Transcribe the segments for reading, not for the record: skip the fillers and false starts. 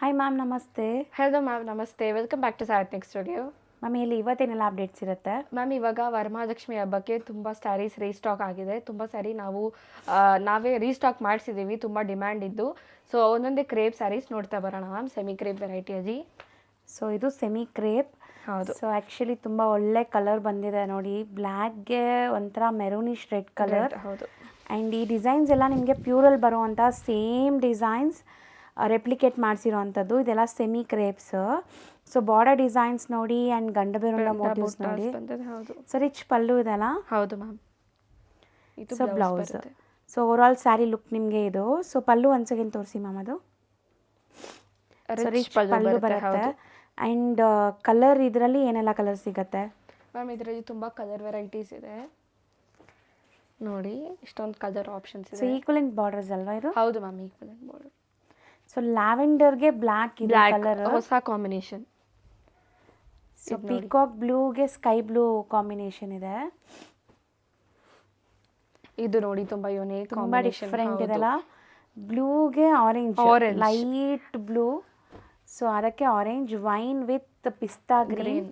Hi ma'am, ನಮಸ್ತೆ. Hello ma'am, ನಮಸ್ತೆ. Welcome back to Sarthik studio. Ma'am, ಇಲ್ಲಿ ಇವತ್ತೇನೆಲ್ಲ ಅಪ್ಡೇಟ್ಸ್ ಇರುತ್ತೆ? ಮ್ಯಾಮ್, ಇವಾಗ ವರಮಹಾಲಕ್ಷ್ಮಿ ಹಬ್ಬಕ್ಕೆ ತುಂಬ ಸ್ಯಾರೀಸ್ ರೀಸ್ಟಾಕ್ ಆಗಿದೆ. ತುಂಬ ಸ್ಯಾರಿ ನಾವೇ ರೀಸ್ಟಾಕ್ ಮಾಡಿಸಿದ್ದೀವಿ, ತುಂಬ ಡಿಮ್ಯಾಂಡ್ ಇದ್ದು. ಸೊ ಒಂದೊಂದೇ ಕ್ರೇಪ್ ಸ್ಯಾರೀಸ್ ನೋಡ್ತಾ ಬರೋಣ ಮ್ಯಾಮ್, ಸೆಮಿ ಕ್ರೇಪ್ ವೆರೈಟಿಯಲ್ಲಿ. ಸೊ ಇದು ಸೆಮಿ ಕ್ರೇಪ್. ಹೌದು. ಸೊ ಆ್ಯಕ್ಚುಲಿ ತುಂಬ ಒಳ್ಳೆ ಕಲರ್ ಬಂದಿದೆ ನೋಡಿ. ಬ್ಲ್ಯಾಕ್ಗೆ ಒಂಥರ ಮೆರೂನಿಶ್ ರೆಡ್ ಕಲರ್. ಹೌದು. ಆ್ಯಂಡ್ ಈ ಡಿಸೈನ್ಸ್ ಎಲ್ಲ ನಿಮಗೆ ಪ್ಯೂರಲ್ಲಿ ಬರುವಂಥ ಸೇಮ್ ಡಿಸೈನ್ಸ್ ರೆಪ್ಲಿಕೇಟ್ ಮಾಡಿಸಿರೋವಂಥದ್ದು. ಇದೆಲ್ಲ semi crepes. So border designs ನೋಡಿ ಆ್ಯಂಡ್ ಗಂಡಬೇರುಂಡ ಮೋಟಿವ್ಸ್ ನೋಡಿ. ಹೌದು. ಸೊ ರಿಚ್ ಪಲ್ಲು ಇದೆಲ್ಲ. ಹೌದು ma'am. So blouse. So overall sari look ನಿಮಗೆ ಇದು. ಸೊ ಪಲ್ಲು ಒಂದು ಸೆಕೆಂಡ್ ತೋರಿಸಿ ಮ್ಯಾಮ್. ಅದು ರಿಚ್ ಪಲ್ಲು ಬರುತ್ತೆ. ಆ್ಯಂಡ್ ಕಲರ್ ಇದರಲ್ಲಿ ಏನೆಲ್ಲ ಕಲರ್ ಸಿಗುತ್ತೆ ಮ್ಯಾಮ್? ಇದರಲ್ಲಿ ತುಂಬ ಕಲರ್ ವೆರೈಟೀಸ್ ಇದೆ ನೋಡಿ. ಇಷ್ಟೊಂದು ಕಲರ್ ಆಪ್ಷನ್ಸ್ ಇದೆ. ಸೊ ಈಕ್ವಲೆಂಟ್ ಬಾರ್ಡರ್ಸ್ ಅಲ್ವಾ ಇದು? ಹೌದು ಮ್ಯಾಮ್, ಈಕ್ವಲೆಂಟ್ ಬಾರ್ಡರ್. ಸೊ ಲ್ಯಾವೆಂಡರ್ಗೆ ಬ್ಲ್ಯಾಕ್ ಇದೆ ಕಲರ್, ಹೊಸ ಕಾಂಬಿನೇಷನ್. ಸೊ ಪೀಕಾಕ್ ಬ್ಲೂಗೆ ಸ್ಕೈ ಬ್ಲೂ ಕಾಂಬಿನೇಷನ್ ಇದೆ. ಇದು ನೋಡಿ ತುಂಬ ಯೂನಿಕ್, ತುಂಬಾ ಡಿಫ್ರೆಂಟ್ ಇದೆಲ್ಲ. ಬ್ಲೂಗೆ ಆರೆಂಜ್, ಲೈಟ್ ಬ್ಲೂ. ಸೊ ಅದಕ್ಕೆ orange wine with pista green.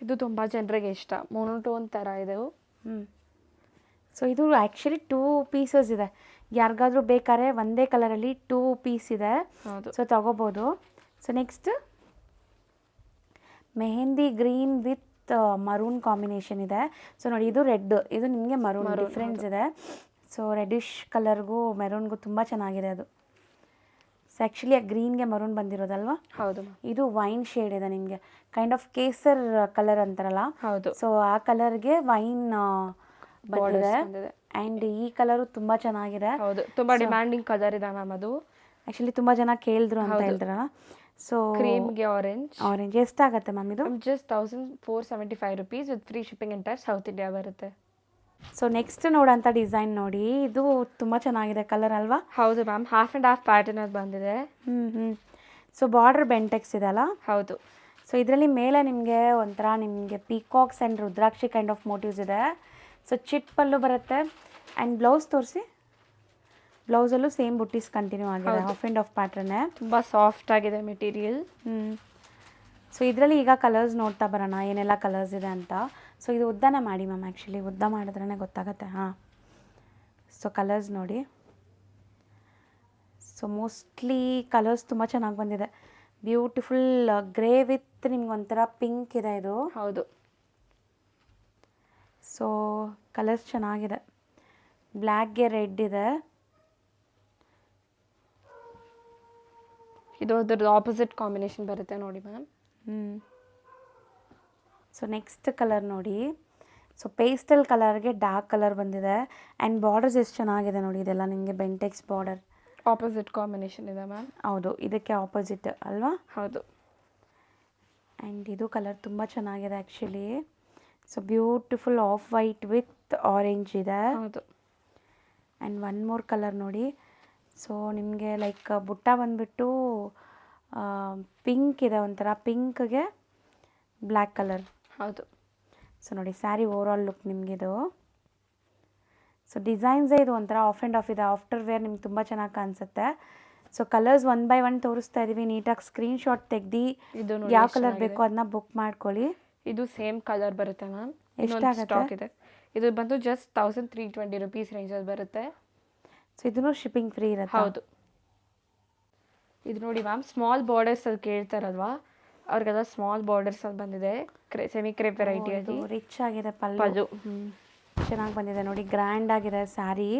ಇದು ತುಂಬ ಜನರಿಗೆ ಇಷ್ಟ, ಮೊನೋಟೋನ್ ಥರ ಇದೆ. ಸೊ ಇದು ಆ್ಯಕ್ಚುಲಿ 2 ಪೀಸಸ್ ಇದೆ. ಯಾರಿಗಾದ್ರೂ ಬೇಕಾದ್ರೆ ಒಂದೇ ಕಲರಲ್ಲಿ 2 ಪೀಸ್ ಇದೆ. ಸೊ ತಗೋಬೋದು. So next mehndi green with maroon combination ಇದೆ. ಸೊ ನೋಡಿ, ಇದು ರೆಡ್, ಇದು ನಿಮಗೆ ಮರೂನ್ ಡಿಫ್ರೆನ್ಸ್ ಇದೆ. ಸೊ ರೆಡಿಶ್ ಕಲರ್ಗೂ ಮೆರೂನ್ಗೂ ತುಂಬ ಚೆನ್ನಾಗಿದೆ ಅದು. ಸೊ ಆ್ಯಕ್ಚುಲಿ ಆ ಗ್ರೀನ್ಗೆ ಮರೂನ್ ಬಂದಿರೋದಲ್ವಾ? ಹೌದು. ಇದು ವೈನ್ ಶೇಡ್ ಇದೆ ನಿಮಗೆ, ಕೈಂಡ್ ಆಫ್ ಕೇಸರ್ ಕಲರ್ ಅಂತಾರಲ್ಲ. ಹೌದು. ಸೊ ಆ ಕಲರ್ಗೆ ವೈನ್ ಬಂದಿದೆ. ಆ್ಯಂಡ್ ಈ ಕಲರು ತುಂಬ ಚೆನ್ನಾಗಿದೆ. ಹೌದು, ತುಂಬ ಡಿಮ್ಯಾಂಡಿಂಗ್ ಕಲರ್ ಇದೆ ಮ್ಯಾಮ್. ಅದು ಆ್ಯಕ್ಚುಲಿ ತುಂಬ ಜನ ಕೇಳಿದ್ರು ಅಂತ ಹೇಳಿದ್ರಲ್ಲ. ಸೊ ಕ್ರೀಮ್ಗೆ ಆರೆಂಜ್ ಎಷ್ಟಾಗುತ್ತೆ ಮ್ಯಾಮ್ ಇದು? Just 1475 rupees with free shipping entire south India ಬರುತ್ತೆ. ಸೊ ನೆಕ್ಸ್ಟ್ ನೋಡೋಂಥ ಡಿಸೈನ್ ನೋಡಿ. ಇದು ತುಂಬ ಚೆನ್ನಾಗಿದೆ ಕಲರ್ ಅಲ್ವಾ? ಹೌದು ma'am, half and half pattern ಅದು ಬಂದಿದೆ. ಸೊ ಬಾರ್ಡರ್ ಬೆಂಟೆಕ್ಸ್ ಇದೆಲ್ಲ. ಹೌದು. ಸೊ ಇದರಲ್ಲಿ ಮೇಲೆ ನಿಮಗೆ ಒಂಥರ ನಿಮಗೆ Peacocks and Rudrakshi kind of motives ಇದೆ. ಸೊ ಚಿಟ್ ಪಲ್ಲು ಬರುತ್ತೆ. ಆ್ಯಂಡ್ ಬ್ಲೌಸ್ ತೋರಿಸಿ. ಬ್ಲೌಸಲ್ಲೂ ಸೇಮ್ ಬುಟ್ಟೀಸ್ ಕಂಟಿನ್ಯೂ ಆಗಿದೆ, ಹಾಫ್ ಆ್ಯಂಡ್ ಹಾಫ್ ಪ್ಯಾಟ್ರನ್ನೇ. ತುಂಬ ಸಾಫ್ಟ್ ಆಗಿದೆ ಮೆಟೀರಿಯಲ್. ಸೊ ಇದರಲ್ಲಿ ಈಗ ಕಲರ್ಸ್ ನೋಡ್ತಾ ಬರೋಣ, ಏನೆಲ್ಲ ಕಲರ್ಸ್ ಇದೆ ಅಂತ. ಸೊ ಇದು ಉದ್ದನೇ ಮಾಡಿ ಮ್ಯಾಮ್, ಆ್ಯಕ್ಚುಲಿ ಉದ್ದ ಮಾಡಿದ್ರೇ ಗೊತ್ತಾಗುತ್ತೆ. ಹಾಂ, ಸೊ ಕಲರ್ಸ್ ನೋಡಿ. ಸೊ ಮೋಸ್ಟ್ಲಿ ಕಲರ್ಸ್ ತುಂಬ ಚೆನ್ನಾಗಿ ಬಂದಿದೆ. ಬ್ಯೂಟಿಫುಲ್ ಗ್ರೇ ವಿತ್ ನಿಮ್ಗೆ ಒಂಥರ ಪಿಂಕ್ ಇದೆ ಇದು. ಹೌದು. ಸೊ ಕಲರ್ಸ್ ಚೆನ್ನಾಗಿದೆ. ಬ್ಲ್ಯಾಕ್ಗೆ ರೆಡ್ ಇದೆ. ಇದು ಅದ್ರದ್ದು ಆಪೋಸಿಟ್ ಕಾಂಬಿನೇಷನ್ ಬರುತ್ತೆ ನೋಡಿ ಮ್ಯಾಮ್. ಸೊ ನೆಕ್ಸ್ಟ್ ಕಲರ್ ನೋಡಿ. ಸೊ ಪೇಸ್ಟಲ್ ಕಲರ್ಗೆ ಡಾರ್ಕ್ ಕಲರ್ ಬಂದಿದೆ. ಆ್ಯಂಡ್ ಬಾರ್ಡರ್ಸ್ ಎಷ್ಟು ಚೆನ್ನಾಗಿದೆ ನೋಡಿ. ಇದೆಲ್ಲ ನಿಮಗೆ ಬೆಂಟೆಕ್ಸ್ ಬಾರ್ಡರ್ ಆಪೋಸಿಟ್ ಕಾಂಬಿನೇಷನ್ ಇದೆ ಮ್ಯಾಮ್. ಹೌದು, ಇದಕ್ಕೆ ಆಪೋಸಿಟ್ ಅಲ್ವಾ? ಹೌದು. ಆ್ಯಂಡ್ ಇದು ಕಲರ್ ತುಂಬ ಚೆನ್ನಾಗಿದೆ actually. So beautiful of white with orange ಇದೆ. ಹೌದು. ಆ್ಯಂಡ್ ಒನ್ ಮೋರ್ ಕಲರ್ ನೋಡಿ. ಸೊ ನಿಮಗೆ ಲೈಕ್ ಬುಟ್ಟ ಬಂದುಬಿಟ್ಟು ಪಿಂಕ್ ಇದೆ, ಒಂಥರ ಪಿಂಕ್ಗೆ ಬ್ಲ್ಯಾಕ್ ಕಲರ್. ಹೌದು. ಸೊ ನೋಡಿ, ಸ್ಯಾರಿ ಓವರಾಲ್ ಲುಕ್ ನಿಮಗಿದು. ಸೊ ಡಿಸೈನ್ಸೇ ಇದು ಒಂಥರ ಆಫ್ ಆ್ಯಂಡ್ ಆಫ್ ಇದೆ. ಆಫ್ಟರ್ ವೇರ್ ನಿಮ್ಗೆ ತುಂಬ ಚೆನ್ನಾಗಿ ಕಾಣಿಸುತ್ತೆ. ಸೊ ಕಲರ್ಸ್ 1 by 1 ತೋರಿಸ್ತಾ ಇದ್ದೀವಿ. ನೀಟಾಗಿ ಸ್ಕ್ರೀನ್ಶಾಟ್ ತೆಗ್ದು ಇದು ಯಾವ ಕಲರ್ ಬೇಕೋ ಅದನ್ನ ಬುಕ್ ಮಾಡ್ಕೊಳ್ಳಿ. ಇದು ಸೇಮ್ ಕಲರ್ ಬರುತ್ತೆ ಮ್ಯಾಮ್. ಎಷ್ಟಾಗುತ್ತೆ? ಸ್ಟಾಕ್ ಇದೆ. ಇದು ಬಂದು ಜಸ್ಟ್ 1320 rupees ರೇಂಜಲ್ಲಿ ಬರುತ್ತೆ. ಸೊ ಇದನ್ನು ಶಿಪ್ಪಿಂಗ್ ಫ್ರೀ ಇರುತ್ತೆ. ಹೌದು. ಇದು ನೋಡಿ ಮ್ಯಾಮ್, ಸ್ಮಾಲ್ ಬಾರ್ಡರ್ಸ್ ಅಲ್ಲಿ ಕೇಳ್ತಾರಲ್ವಾ, ಅವ್ರಿಗೆಲ್ಲ ಸ್ಮಾಲ್ ಬಾರ್ಡರ್ಸ್ ಅಲ್ಲಿ ಬಂದಿದೆ. ಸೆಮಿ ಕ್ರೇಪ್ ವೆರೈಟಿಯಲ್ಲಿ ರಿಚ್ ಆಗಿದೆ ಪಲ್ಲು. ಚೆನ್ನಾಗಿ ಬಂದಿದೆ ನೋಡಿ, ಗ್ರ್ಯಾಂಡ್ ಆಗಿದೆ ಸ್ಯಾರಿ.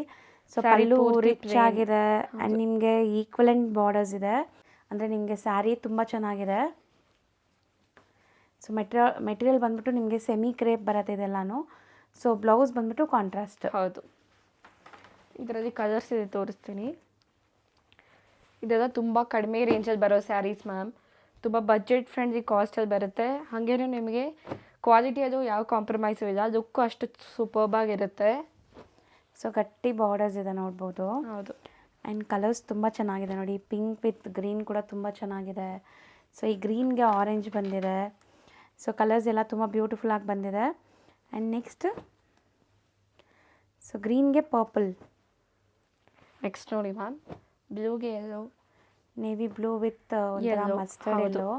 ಸೊ ಪಲ್ಲು ರಿಚ್ ಆಗಿದೆ. ಆ್ಯಂಡ್ ನಿಮಗೆ ಈಕ್ವಲೆಂಟ್ ಬಾರ್ಡರ್ಸ್ ಇದೆ. ಅಂದರೆ ನಿಮಗೆ ಸ್ಯಾರಿ ತುಂಬ ಚೆನ್ನಾಗಿದೆ. ಸೊ ಮೆಟೀರಿಯಲ್ ಬಂದ್ಬಿಟ್ಟು ನಿಮಗೆ ಸೆಮಿ ಕ್ರೇಪ್ ಬರುತ್ತೆ ಇದೆಲ್ಲಾನು. ಸೊ ಬ್ಲೌಸ್ ಬಂದ್ಬಿಟ್ಟು ಕಾಂಟ್ರಾಸ್ಟ್. ಹೌದು. ಇದರಲ್ಲಿ ಕಲರ್ಸ್ ಇದೆ, ತೋರಿಸ್ತೀನಿ. ಇದೆಲ್ಲ ತುಂಬ ಕಡಿಮೆ ರೇಂಜಲ್ಲಿ ಬರೋ ಸ್ಯಾರೀಸ್ ಮ್ಯಾಮ್. ತುಂಬ ಬಜೆಟ್ ಫ್ರೆಂಡ್ಲಿ ಕಾಸ್ಟಲ್ಲಿ ಬರುತ್ತೆ. ಹಾಗೇನು ನಿಮಗೆ ಕ್ವಾಲಿಟಿ ಅದು ಯಾವ ಕಾಂಪ್ರಮೈಸು ಇಲ್ಲ. ಲುಕ್ಕು ಅಷ್ಟು ಸೂಪರ್ಬ್ ಆಗಿರುತ್ತೆ. ಸೊ ಗಟ್ಟಿ ಬಾರ್ಡರ್ಸ್ ಇದೆ ನೋಡ್ಬೋದು. ಹೌದು. ಆ್ಯಂಡ್ ಕಲರ್ಸ್ ತುಂಬ ಚೆನ್ನಾಗಿದೆ ನೋಡಿ. ಪಿಂಕ್ ವಿತ್ ಗ್ರೀನ್ ಕೂಡ ತುಂಬ ಚೆನ್ನಾಗಿದೆ. ಸೊ ಈ ಗ್ರೀನ್ಗೆ ಆರೆಂಜ್ ಬಂದಿದೆ. ಸೊ ಕಲರ್ಸ್ ಎಲ್ಲ ತುಂಬ ಬ್ಯೂಟಿಫುಲ್ ಆಗಿ ಬಂದಿದೆ. ಆ್ಯಂಡ್ ನೆಕ್ಸ್ಟ್ ಸೊ ಗ್ರೀನ್ಗೆ ಪರ್ಪಲ್. ನೆಕ್ಸ್ಟ್ ನೋಡಿ ಮ್ಯಾಮ್, ಬ್ಲೂಗೆ ಎಲ್ಲೋ ನೇವಿ ಬ್ಲೂ ವಿತ್ ಒಂಥರ Yellow, ಮಸ್ಟರ್ಡ್ ಹೌದು. ಎಲ್ಲೋ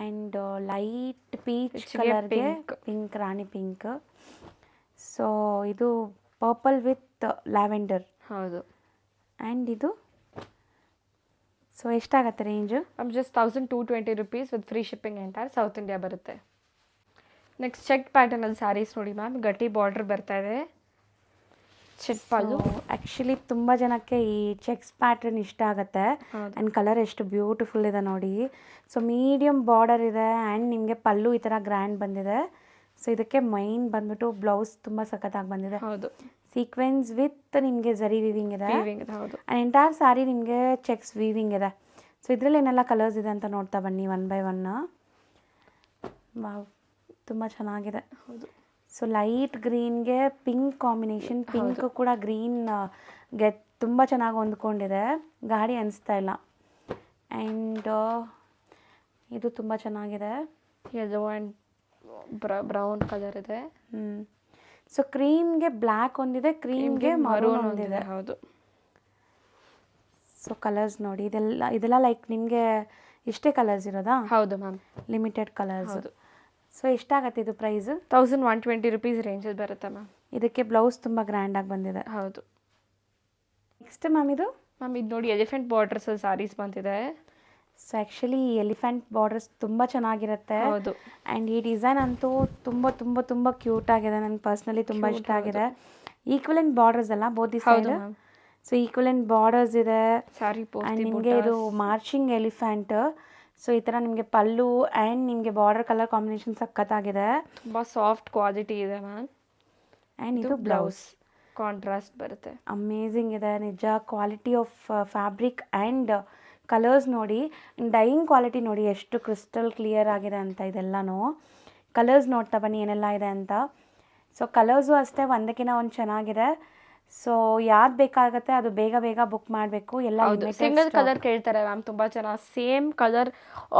ಆ್ಯಂಡ್ ಲೈಟ್ ಪೀಚ್ Peachಗೆ ಕಲರ್ಗೆ pink. Pink rani pink. So ಇದು ಪರ್ಪಲ್ ವಿತ್ ಲ್ಯಾವೆಂಡರ್ ಹೌದು ಆ್ಯಂಡ್ ಇದು ಸೊ ಎಷ್ಟಾಗತ್ತೆ range? Ma'am just 1220 rupees with free shipping entire south India ಬರುತ್ತೆ. ನೆಕ್ಸ್ಟ್ ಚೆಕ್ ಪ್ಯಾಟರ್ನಲ್ಲಿ ಸ್ಯಾರೀಸ್ ನೋಡಿ ಮ್ಯಾಮ್, ಗಟ್ಟಿ ಬಾರ್ಡರ್ ಬರ್ತಾ ಇದೆ, ಚೆಕ್ ಪಲ್ಲು. ಆ್ಯಕ್ಚುಲಿ ತುಂಬ ಜನಕ್ಕೆ ಈ ಚೆಕ್ಸ್ ಪ್ಯಾಟರ್ನ್ ಇಷ್ಟ ಆಗುತ್ತೆ ಹೌದು ಆ್ಯಂಡ್ ಕಲರ್ ಎಷ್ಟು ಬ್ಯೂಟಿಫುಲ್ ಇದೆ ನೋಡಿ. ಸೊ ಮೀಡಿಯಮ್ ಬಾರ್ಡರ್ ಇದೆ ಆ್ಯಂಡ್ ನಿಮಗೆ ಪಲ್ಲು ಈ ಥರ ಗ್ರ್ಯಾಂಡ್ ಬಂದಿದೆ. ಸೊ ಇದಕ್ಕೆ ಮೈನ್ ಬಂದ್ಬಿಟ್ಟು ಬ್ಲೌಸ್ ತುಂಬ ಸಖತ್ತಾಗಿ ಬಂದಿದೆ, ಹೌದು ಸೀಕ್ವೆನ್ಸ್ ವಿತ್ ನಿಮಗೆ ಜರಿ ವೀವಿಂಗ್ ಇದೆ ವೀವಿಂಗ್ ಇದೆ, ಹೌದು ಆ್ಯಂಡ್ ಎಂಟೈರ್ ಸ್ಯಾರಿ ನಿಮಗೆ ಚೆಕ್ಸ್ ವೀವಿಂಗ್ ಇದೆ. ಸೊ ಇದರಲ್ಲಿ ಏನೆಲ್ಲ ಕಲರ್ಸ್ ಇದೆ ಅಂತ ನೋಡ್ತಾ ಬನ್ನಿ ಒನ್ ಬೈ ಒನ್. ವಾವ್, ತುಂಬ ಚೆನ್ನಾಗಿದೆ. ಹೌದು ಸೊ ಲೈಟ್ ಗ್ರೀನ್ಗೆ ಪಿಂಕ್ ಕಾಂಬಿನೇಷನ್, ಪಿಂಕ್ ಕೂಡ ಗ್ರೀನ್ ಗೆ ತುಂಬ ಚೆನ್ನಾಗಿ ಹೊಂದ್ಕೊಂಡಿದೆ, ಗಾಡಿ ಅನಿಸ್ತಾ ಇಲ್ಲ. ಆ್ಯಂಡ್ ಇದು ತುಂಬ ಚೆನ್ನಾಗಿದೆ. ಯೆಲ್ಲೋ ಆ್ಯಂಡ್ ಬ್ರೌನ್ ಕಲರ್ ಇದೆ. ಸೊ ಕ್ರೀಮ್ಗೆ ಬ್ಲ್ಯಾಕ್ ಒಂದಿದೆ, ಕ್ರೀಮ್ಗೆ ಮರೂನ್ ಒಂದಿದೆ. ಹೌದು ಸೊ ಕಲರ್ಸ್ ನೋಡಿ, ಇದೆಲ್ಲ ಲೈಕ್ ನಿಮಗೆ ಇಷ್ಟೇ ಕಲರ್ಸ್ ಇರೋದಾ? ಹೌದು ಮ್ಯಾಮ್, ಲಿಮಿಟೆಡ್ ಕಲರ್ಸ್. ಹೌದು. ಸೊ ಎಷ್ಟಾಗತ್ತೆ ಇದು ಪ್ರೈಸ್? 1120 ರುಪೀಸ್ ರೇಂಜಲ್ಲಿ ಬರುತ್ತೆ ಮ್ಯಾಮ್. ಇದಕ್ಕೆ ಬ್ಲೌಸ್ ತುಂಬ ಗ್ರ್ಯಾಂಡಾಗಿ ಬಂದಿದೆ. ಹೌದು ನೆಕ್ಸ್ಟ್ ಮ್ಯಾಮ್ ಇದು ನೋಡಿ ಎಲಿಫೆಂಟ್ ಬಾರ್ಡರ್ಸಲ್ಲಿ ಸ್ಯಾರೀಸ್ ಬಂದಿದೆ. ಸೊ ಆ್ಯಕ್ಚುಲಿ ಎಲಿಫೆಂಟ್ ಬಾರ್ಡರ್ಸ್ ತುಂಬ ಚೆನ್ನಾಗಿರುತ್ತೆ ಹೌದು ಆ್ಯಂಡ್ ಈ ಡಿಸೈನ್ ಅಂತೂ ತುಂಬ ತುಂಬ ತುಂಬ ಕ್ಯೂಟ್ ಆಗಿದೆ, ನನಗೆ ಪರ್ಸ್ನಲಿ ತುಂಬ ಇಷ್ಟ ಆಗಿದೆ. ಈಕ್ವಲೆಂಟ್ ಬಾರ್ಡರ್ಸ್ ಅಲ್ಲ ಬೋತ್ ದಿ ಹೌದು side. Ma'am, so equivalent borders ಇದೆ ಸ್ಯಾರಿ ಆ್ಯಂಡ್ ನಿಮಗೆ ಇದು ಮಾರ್ಚಿಂಗ್ ಎಲಿಫೆಂಟ್. ಸೊ ಈ ಥರ ನಿಮಗೆ ಪಲ್ಲು ಆ್ಯಂಡ್ ನಿಮಗೆ ಬಾರ್ಡರ್ ಕಲರ್ ಕಾಂಬಿನೇಷನ್ ಸಖತ್ತಾಗಿದೆ ತುಂಬ ಸಾಫ್ಟ್ ಕ್ವಾಲಿಟಿ ಇದೆ ಮ್ಯಾಮ್. ಆ್ಯಂಡ್ ಇದು ಬ್ಲೌಸ್ ಕಾಂಟ್ರಾಸ್ಟ್ ಬರುತ್ತೆ. ಅಮೇಝಿಂಗ್ ಇದೆ ನಿಜ. Quality of fabric and colours ನೋಡಿ, ಡೈಯಿಂಗ್ ಕ್ವಾಲಿಟಿ ನೋಡಿ ಎಷ್ಟು ಕ್ರಿಸ್ಟಲ್ ಕ್ಲಿಯರ್ ಆಗಿದೆ ಅಂತ. ಇದೆಲ್ಲನೂ ಕಲರ್ಸ್ ನೋಡ್ತಾ ಬನ್ನಿ ಏನೆಲ್ಲ ಇದೆ ಅಂತ. ಸೊ ಕಲರ್ಸು ಅಷ್ಟೇ ಒಂದಕ್ಕಿಂತ ಒಂದು ಚೆನ್ನಾಗಿದೆ. ಸೊ ಯಾವ್ದು ಬೇಕಾಗುತ್ತೆ ಅದು ಬೇಗ ಬೇಗ ಬುಕ್ ಮಾಡಬೇಕು. ಎಲ್ಲ ಸಿಂಗಲ್ ಕಲರ್ ಕೇಳ್ತಾರೆ ಮ್ಯಾಮ್ ತುಂಬ ಜನ, ಸೇಮ್ ಕಲರ್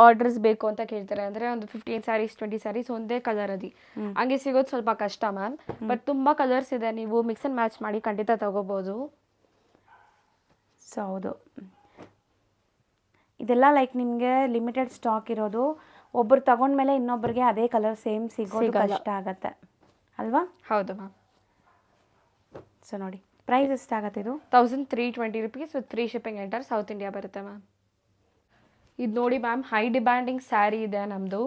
ಆರ್ಡರ್ಸ್ ಬೇಕು ಅಂತ ಕೇಳ್ತಾರೆ. ಅಂದರೆ ಒಂದು 15 ಸ್ಯಾರೀಸ್ 20 ಸ್ಯಾರೀಸ್ ಒಂದೇ ಕಲರ್ ಅದಿ ಹಂಗೆ ಸಿಗೋದು ಸ್ವಲ್ಪ ಕಷ್ಟ ಮ್ಯಾಮ್. ಬಟ್ ತುಂಬ ಕಲರ್ಸ್ ಇದೆ, ನೀವು ಮಿಕ್ಸ್ ಆ್ಯಂಡ್ ಮ್ಯಾಚ್ ಮಾಡಿ ಖಂಡಿತ ತಗೋಬೋದು. ಸೊ ಹೌದು, ಇದೆಲ್ಲ ಲೈಕ್ ನಿಮಗೆ ಲಿಮಿಟೆಡ್ ಸ್ಟಾಕ್ ಇರೋದು. ಒಬ್ಬರು ತಗೊಂಡ್ಮೇಲೆ ಇನ್ನೊಬ್ಬರಿಗೆ ಅದೇ ಕಲರ್ ಸೇಮ್ ಸಿಗೋದು ಕಷ್ಟ ಆಗತ್ತೆ ಅಲ್ವಾ? ಹೌದು ಮ್ಯಾಮ್. ಸೊ ನೋಡಿ ಪ್ರೈಸ್ ಎಷ್ಟಾಗತ್ತೆ ಇದು? 1320 rupees with free shipping entire south India ಬರುತ್ತೆ ಮ್ಯಾಮ್. ಇದು ನೋಡಿ ಮ್ಯಾಮ್, ಹೈ ಡಿಮ್ಯಾಂಡಿಂಗ್ ಸ್ಯಾರಿ ಇದೆ ನಮ್ಮದು.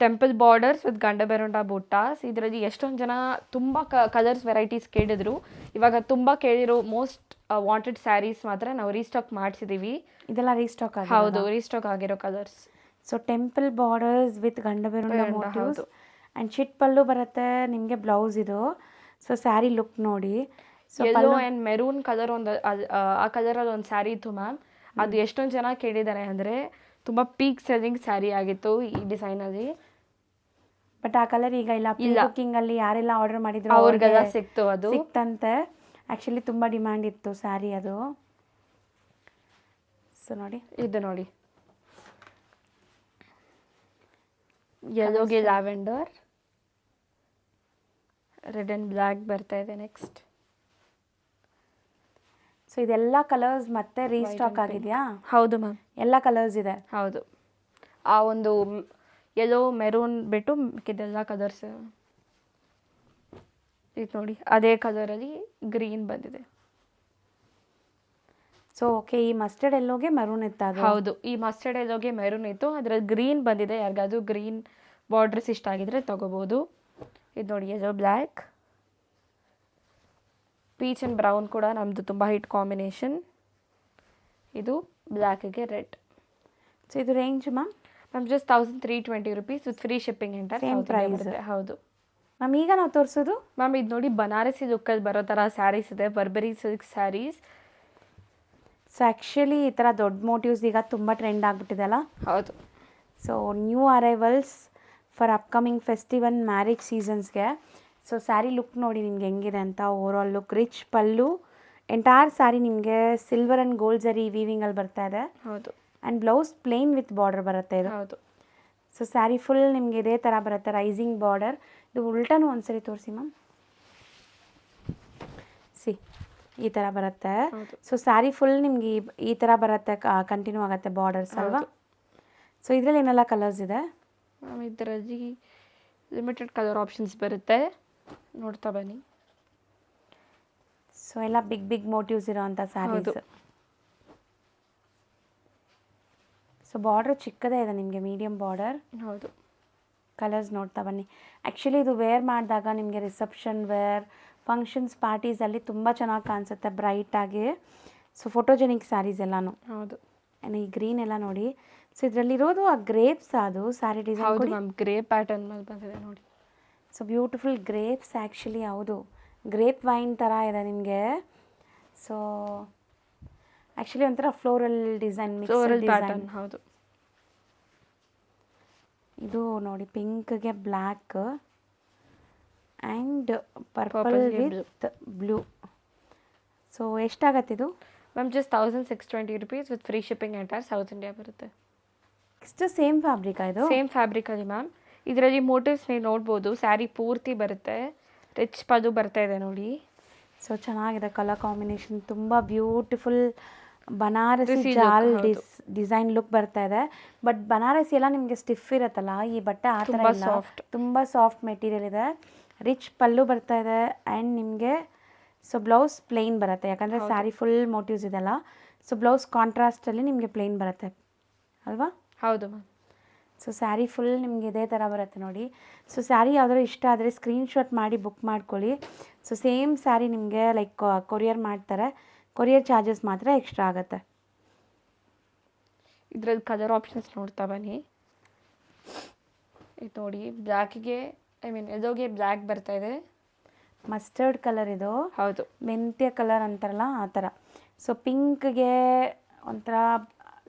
ಟೆಂಪಲ್ ಬಾರ್ಡರ್ಸ್ ವಿತ್ ಗಂಡ ಬೆರುಂಡ ಬುಟ್ಟಾಸ್. ಇದರಲ್ಲಿ ಎಷ್ಟೊಂದು ಜನ ತುಂಬ ಕಲರ್ಸ್ ವೆರೈಟೀಸ್ ಕೇಳಿದ್ರು. ಇವಾಗ ತುಂಬ ಕೇಳಿರೋ ಮೋಸ್ಟ್ ವಾಂಟೆಡ್ ಸ್ಯಾರೀಸ್ ಮಾತ್ರ ನಾವು ರೀಸ್ಟಾಕ್ ಮಾಡಿಸಿದ್ದೀವಿ. ಇದೆಲ್ಲ ರೀಸ್ಟಾಕ್ ಆಗಿದೆ? ಹೌದು, ರೀಸ್ಟಾಕ್ ಆಗಿರೋ colours. So temple borders with ಗಂಡ ಬೆರುಂಡ ಮೋಟಿವ್ಸ್ ಆ್ಯಂಡ್ ಚಿಟ್ ಪಲ್ಲು ಬರುತ್ತೆ ನಿಮಗೆ, ಬ್ಲೌಸ್ ಇದು. ಸೊ ಸ್ಯಾರಿ ಲುಕ್ ನೋಡಿ. So yellow and maroon colour ಒಂದು ಆ ಕಲರಲ್ಲಿ ಒಂದು ಸ್ಯಾರಿ ಇತ್ತು ಮ್ಯಾಮ್. ಅದು ಎಷ್ಟೊಂದು ಜನ ಕೇಳಿದ್ದಾರೆ, ಅಂದರೆ ತುಂಬ ಪೀಕ್ ಸೆಲ್ಲಿಂಗ್ ಸ್ಯಾರಿ ಆಗಿತ್ತು ಈ ಡಿಸೈನಲ್ಲಿ. ಬಟ್ ಆ ಕಲರ್ ಈಗ ಇಲ್ಲ, ಬುಕ್ಕಿಂಗ್ ಅಲ್ಲಿ ಯಾರೆಲ್ಲ ಆರ್ಡರ್ ಮಾಡಿದ್ರು ಅವ್ರಿಗೆಲ್ಲ ಸಿಕ್ತು, ಅದು ಸಿಕ್ತಂತೆ. ಆ್ಯಕ್ಚುಲಿ ತುಂಬ ಡಿಮ್ಯಾಂಡ್ ಇತ್ತು ಸ್ಯಾರಿ ಅದು. ಸೊ ನೋಡಿ ಇದು ನೋಡಿ, ಯೆಲ್ಲೋಗೆ ಲ್ಯಾವೆಂಡರ್, ರೆಡ್ ಆ್ಯಂಡ್ ಬ್ಲ್ಯಾಕ್ ಬರ್ತಾ ಇದೆ ನೆಕ್ಸ್ಟ್. ಸೊ ಇದೆಲ್ಲ ಕಲರ್ಸ್ ಮತ್ತೆ ರೀಸ್ಟಾಕ್ ಆಗಿದೆಯಾ? ಹೌದು ಮ್ಯಾಮ್, ಎಲ್ಲ ಕಲರ್ಸ್ ಇದೆ. ಹೌದು, ಆ ಒಂದು ಯೆಲ್ಲೋ ಮೆರೂನ್ ಬಿಟ್ಟು ಇದೆಲ್ಲ ಕಲರ್ಸ್. ಇದು ನೋಡಿ, ಅದೇ ಕಲರಲ್ಲಿ ಗ್ರೀನ್ ಬಂದಿದೆ. ಸೊ ಓಕೆ, ಈ ಮಸ್ಟರ್ಡ್ ಎಲ್ಲೋಗೆ ಮೆರೂನ್ ಇತ್ತು ಅದು? ಹೌದು, ಈ ಮಸ್ಟರ್ಡ್ ಎಲ್ಲೋಗೆ ಮೆರೂನ್ ಇತ್ತು, ಅದರಲ್ಲಿ ಗ್ರೀನ್ ಬಂದಿದೆ. ಯಾರಿಗಾದ್ರು ಗ್ರೀನ್ ಬಾರ್ಡರ್ಸ್ ಇಷ್ಟ ಆಗಿದ್ರೆ ತಗೋಬೋದು. ಇದು ನೋಡಿ, yellow black, peach and brown ಕೂಡ ನಮ್ಮದು ತುಂಬ ಹಿಟ್ ಕಾಂಬಿನೇಷನ್. ಇದು ಬ್ಲ್ಯಾಕಿಗೆ ರೆಡ್. ಸೊ ಇದು range ma'am? Ma'am just 1320 rupees with free shipping enter. Same price? ಹೌದು ಮ್ಯಾಮ್. ಈಗ ನಾವು ತೋರಿಸೋದು ಮ್ಯಾಮ್ ಇದು ನೋಡಿ, ಬನಾರಸಿ ಲುಕ್ಕಲ್ಲಿ ಬರೋ ಥರ ಸ್ಯಾರೀಸ್ ಇದೆ, ಬರ್ಬರಿ ಸಿಲ್ಕ್ ಸ್ಯಾರೀಸ್. ಸೊ ಆ್ಯಕ್ಚುಲಿ ಈ ಥರ ದೊಡ್ಡ ಮೋಟಿವ್ಸ್ ಈಗ ತುಂಬ ಟ್ರೆಂಡ್ ಆಗಿಬಿಟ್ಟಿದೆ ಅಲ್ಲ? ಹೌದು. So new arrivals for upcoming festival marriage ಸೀಸನ್ಸ್ಗೆ. ಸೊ ಸ್ಯಾರಿ ಲುಕ್ ನೋಡಿ ನಿಮ್ಗೆ ಹೆಂಗಿದೆ ಅಂತ. Overall look, rich pallu, entire saree ನಿಮಗೆ ಸಿಲ್ವರ್ ಆ್ಯಂಡ್ ಗೋಲ್ಡ್ ಜರಿ ವೀವಿಂಗಲ್ಲಿ ಬರ್ತಾ ಇದೆ. ಹೌದು. And blouse plain with border ಬರುತ್ತೆ ಇದು. ಹೌದು. ಸೊ ಸ್ಯಾರಿ ಫುಲ್ ನಿಮಗೆ ಇದೇ ಥರ ಬರುತ್ತೆ, ರೈಸಿಂಗ್ ಬಾರ್ಡರ್. ಇದು ಉಲ್ಟಾನು ಒಂದ್ಸರಿ ತೋರಿಸಿ ಮ್ಯಾಮ್. ಸಿ, ಈ ಥರ ಬರುತ್ತೆ. ಹೌದು. ಸೊ ಸ್ಯಾರಿ ಫುಲ್ ನಿಮ್ಗೆ ಈ ಥರ ಬರುತ್ತೆ, ಕಂಟಿನ್ಯೂ ಆಗುತ್ತೆ ಬಾರ್ಡರ್ಸ್ ಅಲ್ವಾ. ಸೊ ಇದರಲ್ಲಿ ಏನೆಲ್ಲ ಕಲರ್ಸ್ ಇದೆ ಮ್ಯಾಮ್ ಇದರಲ್ಲಿ ಲಿಮಿಟೆಡ್ ಕಲರ್ ಆಪ್ಷನ್ಸ್ ಬರುತ್ತೆ, ನೋಡ್ತಾ ಬನ್ನಿ. ಸೊ ಎಲ್ಲ ಬಿಗ್ ಬಿಗ್ ಮೋಟಿವ್ಸ್ ಇರೋವಂಥ ಸ್ಯಾರೀಸ್. ಹೌದು. ಸೊ ಬಾರ್ಡರ್ ಚಿಕ್ಕದೇ ಇದೆ ನಿಮಗೆ, ಮೀಡಿಯಮ್ ಬಾರ್ಡರ್. ಹೌದು. ಕಲರ್ಸ್ ನೋಡ್ತಾ ಬನ್ನಿ. ಆ್ಯಕ್ಚುಲಿ ಇದು ವೇರ್ ಮಾಡಿದಾಗ ನಿಮಗೆ ರಿಸೆಪ್ಷನ್ ವೇರ್, ಫಂಕ್ಷನ್ಸ್, ಪಾರ್ಟೀಸಲ್ಲಿ ತುಂಬ ಚೆನ್ನಾಗಿ ಕಾಣಿಸುತ್ತೆ ಬ್ರೈಟಾಗಿ. ಸೊ ಫೋಟೋಜೆನಿಕ್ ಸ್ಯಾರೀಸ್ ಎಲ್ಲನೂ. ಹೌದು. ಈ ಗ್ರೀನ್ ಎಲ್ಲ ನೋಡಿ. ಸೊ ಇದರಲ್ಲಿರೋದು ಆ ಗ್ರೇಪ್ಸ್, ಅದು ಸ್ಯಾರಿ ಡಿಸೈನ್. ಹೌದು ಮ್ಯಾಮ್, ಗ್ರೇ ಪ್ಯಾಟರ್ನ್ ಮೇಲೆ ಬಂದಿದೆ ನೋಡಿ. So beautiful grapes actually. ಹೌದು, ಗ್ರೇಪ್ ವೈನ್ ಥರ ಇದೆ ನಿಮಗೆ. ಸೊ ಆ್ಯಕ್ಚುಲಿ ಒಂಥರ floral design, floral design. Pattern. ಹೌದು. ಇದು ನೋಡಿ, ಪಿಂಕ್ಗೆ ಬ್ಲ್ಯಾಕ್ ಆ್ಯಂಡ್ ಪರ್ಪಲ್ Purple ಗೆ ವಿತ್ ಬ್ಲೂ. ಸೊ ಎಷ್ಟಾಗತ್ತೆ ಇದು? Ma'am just 1620 rupees with free shipping entire south India ಬರುತ್ತೆ. ಇಷ್ಟು ಸೇಮ್ ಫ್ಯಾಬ್ರಿಕಾ ಇದು? ಸೇಮ್ ಫ್ಯಾಬ್ರಿಕಲ್ಲಿ ಮ್ಯಾಮ್. ಇದರಲ್ಲಿ ಮೋಟಿವ್ಸ್ ನೀವು ನೋಡ್ಬೋದು, ಸ್ಯಾರಿ ಪೂರ್ತಿ ಬರುತ್ತೆ, ರಿಚ್ ಪದು ಬರ್ತಾ ಇದೆ ನೋಡಿ. ಸೊ ಚೆನ್ನಾಗಿದೆ ಕಲರ್ ಕಾಂಬಿನೇಷನ್, ತುಂಬ ಬ್ಯೂಟಿಫುಲ್ ಬನಾರಸಿ Dressy ಜಾಲ್ look, ಹೌದು. ಡಿಸೈನ್ ಲುಕ್ ಬರ್ತಾ ಇದೆ. ಬಟ್ ಬನಾರಸಿ ಎಲ್ಲ ನಿಮಗೆ ಸ್ಟಿಫ್ ಇರುತ್ತಲ್ಲ, ಈ ಬಟ್ಟೆ ಆ ಥರ ತುಂಬಾ ಇಲ್ಲ, soft. ತುಂಬ ಸಾಫ್ಟ್ ಮೆಟೀರಿಯಲ್ ಇದೆ. ರಿಚ್ ಪಲ್ಲು ಬರ್ತಾ ಇದೆ ಆ್ಯಂಡ್ ನಿಮಗೆ ಸೊ ಬ್ಲೌಸ್ ಪ್ಲೇನ್ ಬರುತ್ತೆ, ಯಾಕಂದರೆ ಸ್ಯಾರಿ ಫುಲ್ ಮೋಟಿವ್ಸ್ ಇದೆಲ್ಲ. ಸೊ ಬ್ಲೌಸ್ ಕಾಂಟ್ರಾಸ್ಟಲ್ಲಿ ನಿಮಗೆ ಪ್ಲೇನ್ ಬರುತ್ತೆ ಅಲ್ವಾ? ಹೌದು ಮ್ಯಾಮ್. ಸೊ ಸ್ಯಾರಿ ಫುಲ್ ನಿಮ್ಗೆ ಇದೇ ಥರ ಬರುತ್ತೆ ನೋಡಿ. ಸೊ ಸ್ಯಾರಿ ಯಾವ್ದಾದ್ರು ಇಷ್ಟ ಆದರೆ ಸ್ಕ್ರೀನ್ಶಾಟ್ ಮಾಡಿ ಬುಕ್ ಮಾಡ್ಕೊಳ್ಳಿ. ಸೊ ಸೇಮ್ ಸ್ಯಾರಿ ನಿಮಗೆ ಲೈಕ್ ಕೊರಿಯರ್ ಮಾಡ್ತಾರೆ, ಕೊರಿಯರ್ ಚಾರ್ಜಸ್ ಮಾತ್ರ ಎಕ್ಸ್ಟ್ರಾ ಆಗುತ್ತೆ. ಇದ್ರಲ್ಲಿ ಕಲರ್ ಆಪ್ಷನ್ಸ್ ನೋಡ್ತಾ ಬನ್ನಿ. ಇದು ನೋಡಿ, ಬ್ಲ್ಯಾಕಿಗೆ ಎದೋಗೆ ಬ್ಲ್ಯಾಕ್ ಬರ್ತಾ ಇದೆ. ಮಸ್ಟರ್ಡ್ ಕಲರ್ ಇದು. ಹೌದು. ಮೆಂತ್ಯ ಕಲರ್ ಅಂತಾರಲ್ಲ ಆ ಥರ. ಸೊ ಪಿಂಕ್ಗೆ ಒಂಥರ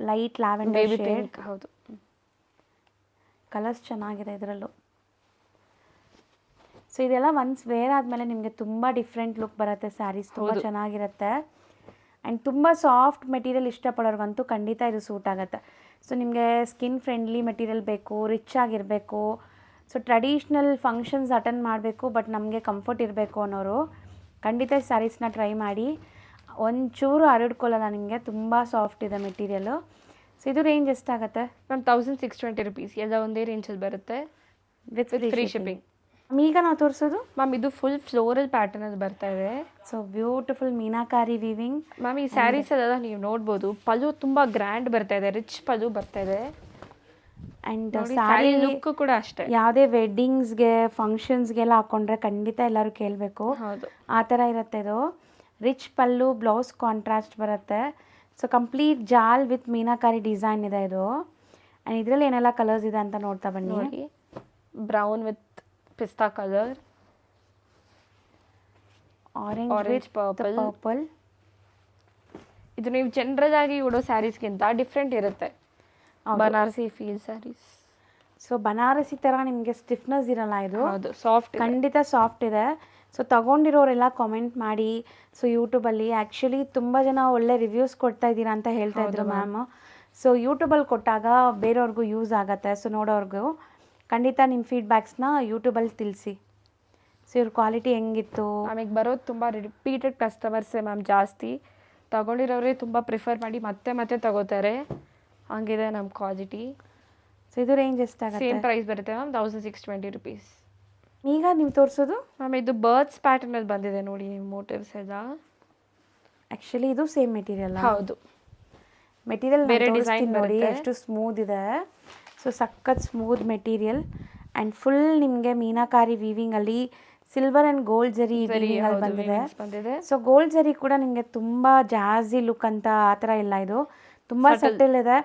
light lavender baby shade. Pink. ಹೌದು. ಕಲರ್ಸ್ ಚೆನ್ನಾಗಿದೆ ಇದರಲ್ಲೂ. ಸೊ ಇದೆಲ್ಲ ಒನ್ಸ್ ವೇರ್ ಆದಮೇಲೆ ನಿಮಗೆ ತುಂಬ ಡಿಫ್ರೆಂಟ್ ಲುಕ್ ಬರುತ್ತೆ, ಸ್ಯಾರೀಸ್ ತುಂಬ ಹೌದು. ಚೆನ್ನಾಗಿರುತ್ತೆ. ಆ್ಯಂಡ್ ತುಂಬ ಸಾಫ್ಟ್ ಮೆಟೀರಿಯಲ್ ಇಷ್ಟಪಡೋರ್ಗಂತೂ ಖಂಡಿತ ಇದು ಸೂಟ್ ಆಗುತ್ತೆ. ಸೊ ನಿಮಗೆ ಸ್ಕಿನ್ ಫ್ರೆಂಡ್ಲಿ ಮೆಟೀರಿಯಲ್ ಬೇಕು, ರಿಚ್ ಆಗಿರಬೇಕು, ಸೊ ಟ್ರೆಡಿಷ್ನಲ್ ಫಂಕ್ಷನ್ಸ್ ಅಟೆಂಡ್ ಮಾಡಬೇಕು ಬಟ್ ನಮಗೆ ಕಂಫರ್ಟ್ ಇರಬೇಕು ಅನ್ನೋರು ಖಂಡಿತ ಸ್ಯಾರೀಸ್ನ ಟ್ರೈ ಮಾಡಿ. ಒಂಚೂರು ಹರಡ್ಕೊಳ್ಳಲ್ಲ ನಿಮಗೆ, ತುಂಬ ಸಾಫ್ಟ್ ಇದೆ ಮೆಟೀರಿಯಲು. ಸೊ ಇದು ರೇಂಜ್ ಎಷ್ಟಾಗುತ್ತೆ? ಮ್ಯಾಮ್ 1620 rupees, ಎಲ್ಲ ಒಂದೇ ರೇಂಜಲ್ಲಿ ಬರುತ್ತೆ ವಿತ್ ಫ್ರೀ ಶಿಪ್ಪಿಂಗ್. ಈಗ ನಾವು ತೋರಿಸೋದು ಮ್ಯಾಮ್ ಇದು ಫುಲ್ ಫ್ಲೋರಲ್ ಪ್ಯಾಟರ್ನಲ್ಲಿ ಬರ್ತಾ ಇದೆ. So beautiful meenakari weaving. Ma'am ಈ ಸ್ಯಾರೀಸ್ ಎಲ್ಲ ನೀವು ನೋಡ್ಬೋದು, ಪಲ್ಲು ತುಂಬ ಗ್ರ್ಯಾಂಡ್ ಬರ್ತಾ ಇದೆ, ರಿಚ್ ಪಲ್ಲು ಬರ್ತಾ ಇದೆ. ಆ್ಯಂಡ್ ಸ್ಯಾರಿ ಸ್ಯಾರಿ ಲುಕ್ ಕೂಡ ಅಷ್ಟೇ. ಯಾವುದೇ ವೆಡ್ಡಿಂಗ್ಸ್ಗೆ ಫಂಕ್ಷನ್ಸ್ಗೆಲ್ಲ ಹಾಕ್ಕೊಂಡ್ರೆ ಖಂಡಿತ ಎಲ್ಲರೂ ಕೇಳಬೇಕು, ಹೌದು. ಆ ಥರ ಇರುತ್ತೆ ಇದು. ರಿಚ್ ಪಲ್ಲು, ಬ್ಲೌಸ್ ಕಾಂಟ್ರಾಸ್ಟ್ ಬರುತ್ತೆ. ಸೊ ಕಂಪ್ಲೀಟ್ ಜಾಲ್ ವಿತ್ ಮೀನಾಕಾರಿ ಡಿಸೈನ್ ಇದೆ ಇದು. ಆ್ಯಂಡ್ ಇದರಲ್ಲಿ ಏನೆಲ್ಲ ಕಲರ್ಸ್ ಇದೆ ಅಂತ ನೋಡ್ತಾ ಬನ್ನಿ. ನೋಡಿ, ಬ್ರೌನ್ ವಿತ್ ಪಿಸ್ತಾ colour, orange Orange, with purple. Purple. ಇದು ನೀವು ಜನರಲ್ ಆಗಿ ಉಡೋ ಸ್ಯಾರೀಸ್ಗಿಂತ ಡಿಫ್ರೆಂಟ್ ಇರುತ್ತೆ. ಬನಾರಸಿ ಫೀಲ್ ಸ್ಯಾರೀಸ್. ಸೊ ಬನಾರಸಿ ಥರ ನಿಮಗೆ ಸ್ಟಿಫ್ನೆಸ್ ಇರಲ್ಲ ಇದು. ಹೌದು, ಸಾಫ್ಟ್. ಖಂಡಿತ ಸಾಫ್ಟ್ ಇದೆ. ಸೊ ತಗೊಂಡಿರೋರೆಲ್ಲ ಕಾಮೆಂಟ್ ಮಾಡಿ. ಸೊ ಯೂಟ್ಯೂಬಲ್ಲಿ ಆ್ಯಕ್ಚುಲಿ ತುಂಬ ಜನ ಒಳ್ಳೆ ರಿವ್ಯೂಸ್ ಕೊಡ್ತಾ ಇದ್ದೀರಾ ಅಂತ ಹೇಳ್ತಾ ಇದ್ರು ಮ್ಯಾಮ್. ಸೊ ಯೂಟ್ಯೂಬಲ್ಲಿ ಕೊಟ್ಟಾಗ ಬೇರೆಯವ್ರಿಗೂ ಯೂಸ್ ಆಗುತ್ತೆ. ಸೊ ನೋಡೋರ್ಗೂ ಖಂಡಿತ ನಿಮ್ಮ ಫೀಡ್ಬ್ಯಾಕ್ಸ್ನ ಯೂಟ್ಯೂಬಲ್ಲಿ ತಿಳಿಸಿ. ಸೊ ಇವ್ರ ಕ್ವಾಲಿಟಿ ಹೆಂಗಿತ್ತು. ನಮಗೆ ಬರೋದು ತುಂಬ ರಿಪೀಟೆಡ್ ಕಸ್ಟಮರ್ಸೇ ಮ್ಯಾಮ್ ಜಾಸ್ತಿ. ತಗೊಂಡಿರೋರೇ ತುಂಬ ಪ್ರಿಫರ್ ಮಾಡಿ ಮತ್ತೆ ಮತ್ತೆ ತಗೋತಾರೆ, ಹಂಗಿದೆ ನಮ್ಮ ಕ್ವಾಲಿಟಿ. ಸೊ ಇದು ರೇಂಜ್ ಎಷ್ಟಾಗುತ್ತೆ? ಸೇಮ್ ಪ್ರೈಸ್ ಬರುತ್ತೆ ಮ್ಯಾಮ್, 1620 rupees. ಈಗ ನೀವು ತೋರಿಸೋದು ಮ್ಯಾಮ್ ಇದು ಬರ್ಡ್ಸ್ ಪ್ಯಾಟರ್ನಲ್ಲಿ ಬಂದಿದೆ ನೋಡಿ, ನೀವು ಮೋಟಿವ್ಸ್ ಎಲ್ಲ. ಆ್ಯಕ್ಚುಲಿ ಇದು ಸೇಮ್ ಮೆಟೀರಿಯಲ್. ಹೌದು. ಮೆಟೀರಿಯಲ್ ಬೇರೆ ಡಿಸೈನ್ ಡಿಸೈನ್ ನೋಡಿ ಬರುತ್ತೆ. ಎಷ್ಟು ಸ್ಮೂತ್ ಇದೆ. ಸೊ ಸಖತ್ ಸ್ಮೂತ್ ಮೆಟೀರಿಯಲ್ ಆ್ಯಂಡ್ ಫುಲ್ ನಿಮಗೆ meenakari ವೀವಿಂಗಲ್ಲಿ silver and gold zari ವೀವಿಂಗಲ್ಲಿ ಬಂದಿದೆ. ಬಂದಿದೆ. ಸೊ ಗೋಲ್ಡ್ ಜರಿ ಕೂಡ ನಿಮಗೆ ತುಂಬ ಜಾಜಿ ಲುಕ್ ಅಂತ ಆ ಥರ ಇಲ್ಲ, ಇದು ತುಂಬ ಸಟಲ್ ಇದೆ.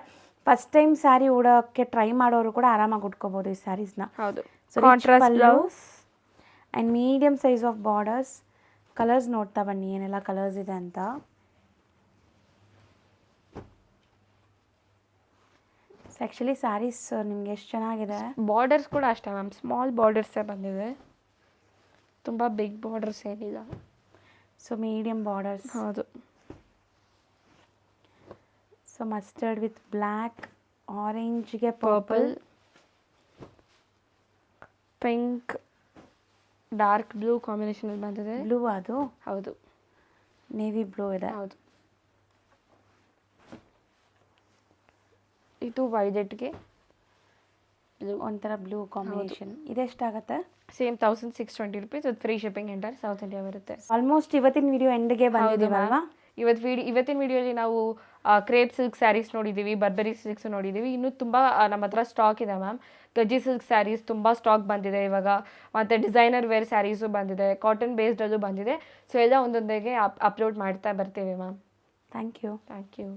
ಫಸ್ಟ್ ಟೈಮ್ ಸ್ಯಾರಿ ಉಡೋಕ್ಕೆ ಟ್ರೈ ಮಾಡೋರು ಕೂಡ ಆರಾಮಾಗಿ ಉಟ್ಕೋಬೋದು ಈ ಸ್ಯಾರೀಸ್ನ. ಹೌದು. So contrast blouse and medium size of borders. Colours ನೋಡ್ತಾ ಬನ್ನಿ ಏನೆಲ್ಲ ಕಲರ್ಸ್ ಇದೆ ಅಂತ. ಆ್ಯಕ್ಚುಲಿ ಸ್ಯಾರೀಸ್ ನಿಮ್ಗೆ ಎಷ್ಟು ಚೆನ್ನಾಗಿದೆ. ಬಾರ್ಡರ್ಸ್ ಕೂಡ ಅಷ್ಟೇ ಮ್ಯಾಮ್, ಸ್ಮಾಲ್ ಬಾರ್ಡರ್ಸೇ ಬಂದಿದೆ, ತುಂಬ ಬಿಗ್ ಬಾರ್ಡರ್ಸ್ ಏನಿಲ್ಲ. So medium borders. ಹೌದು. ಸೊ ಮಸ್ಟರ್ಡ್ ವಿತ್ ಬ್ಲ್ಯಾಕ್, ಆರೆಂಜ್ಗೆ purple, purple, pink, dark blue ಕಾಂಬಿನೇಷನಲ್ಲಿ ಬಂದಿದೆ. ಬ್ಲೂ ಅದು. ಹೌದು. ನೇವಿ ಬ್ಲೂ ಇದೆ. ಹೌದು. ಇದು ವೈಲೆಟ್ಗೆ ಒಂಥರ ಬ್ಲೂ ಕಾಂಬಿನೇಷನ್. ಇದೆಷ್ಟಾಗತ್ತೆ? Same 1620 rupees with free shipping entire south India ಬರುತ್ತೆ. ಆಲ್ಮೋಸ್ಟ್ ಇವತ್ತಿನ ವಿಡಿಯೋ ಎಂಡ್ಗೆ ಬಂದಿದ್ದೀವಲ್ವಾ? ಇವತ್ತಿನ ವಿಡಿಯೋಲಿ ನಾವು ಕ್ರೇಪ್ ಸಿಲ್ಕ್ ಸ್ಯಾರೀಸ್ ನೋಡಿದ್ದೀವಿ, ಬರ್ಬರಿ ಸಿಲ್ಕ್ಸ್ ನೋಡಿದ್ದೀವಿ. ಇನ್ನೂ ತುಂಬ ನಮ್ಮ ಹತ್ರ ಸ್ಟಾಕ್ ಇದೆ ಮ್ಯಾಮ್. ಗಜ್ಜಿ ಸಿಲ್ಕ್ ಸ್ಯಾರೀಸ್ ತುಂಬ ಸ್ಟಾಕ್ ಬಂದಿದೆ ಇವಾಗ. ಮತ್ತು ಡಿಸೈನರ್ ವೇರ್ ಸ್ಯಾರೀಸು ಬಂದಿದೆ, ಕಾಟನ್ ಬೇಸ್ಡಲ್ಲೂ ಬಂದಿದೆ. ಸೊ ಎಲ್ಲ ಒಂದೊಂದಾಗೆ ಅಪ್ಲೋಡ್ ಮಾಡ್ತಾ ಬರ್ತೀವಿ ma'am. Thank you. Thank you.